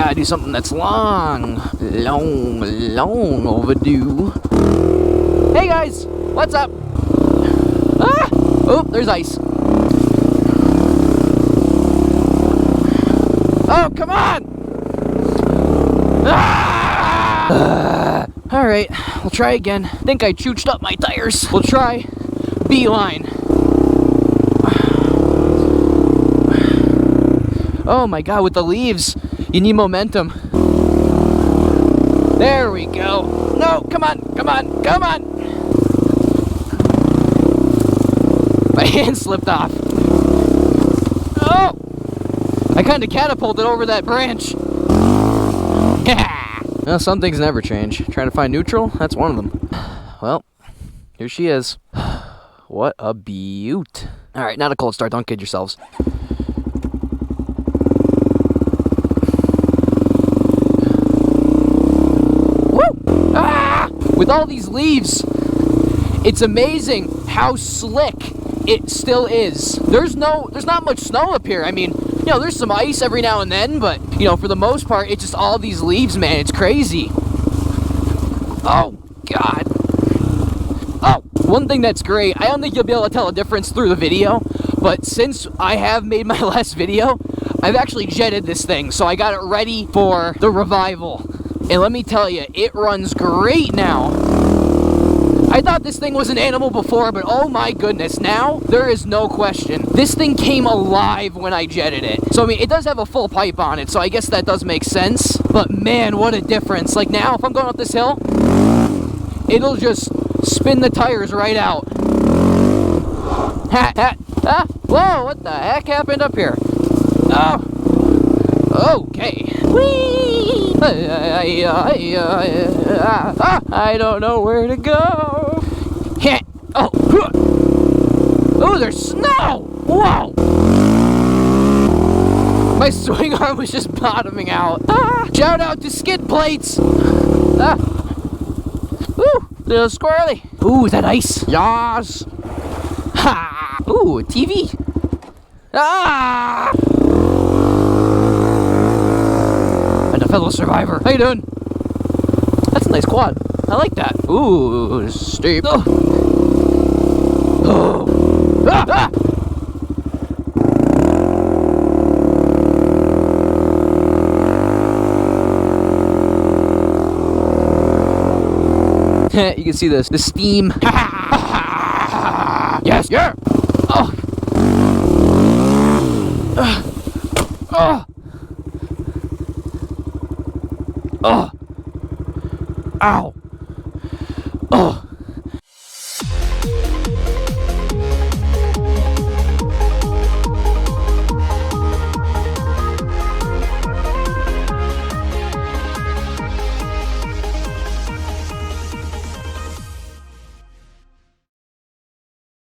gotta do something that's long overdue. Hey guys, what's up? Ah! Oh, there's ice. Oh, come on! Ah! Alright, we'll try again. I think I chooched up my tires. We'll try beeline. Oh my god, with the leaves, you need momentum. There we go. No, come on, come on, come on! My hand slipped off. Oh! I kind of catapulted over that branch. Well, some things never change. Trying to find neutral? That's one of them. Well, here she is. What a beaut. Alright, not a cold start. Don't kid yourselves. Woo! Ah! With all these leaves, it's amazing how slick it still is. There's not much snow up here. I mean, you know, there's some ice every now and then, but, you know, for the most part, it's just all these leaves, man. It's crazy. Oh, God. Oh, one thing that's great, I don't think you'll be able to tell a difference through the video, but since I have made my last video, I've actually jetted this thing, so I got it ready for the revival. And let me tell you, it runs great now. I thought this thing was an animal before, but oh my goodness, now there is no question. This thing came alive when I jetted it. So, I mean, it does have a full pipe on it, so I guess that does make sense. But man, what a difference. Like now, if I'm going up this hill, it'll just spin the tires right out. Whoa, what the heck happened up here? Oh, okay. Whee! I don't know where to go. Oh, there's snow! Whoa! My swing arm was just bottoming out. Shout out to skid plates! Ooh, little squirrely. Ooh, is that ice? Yas! Ha! Ooh, a TV. And a fellow survivor. How you doing? That's a nice quad. I like that. Ooh, steep. Oh. You can see this. The steam. Yes, yeah. Oh. Oh. Ow. Oh.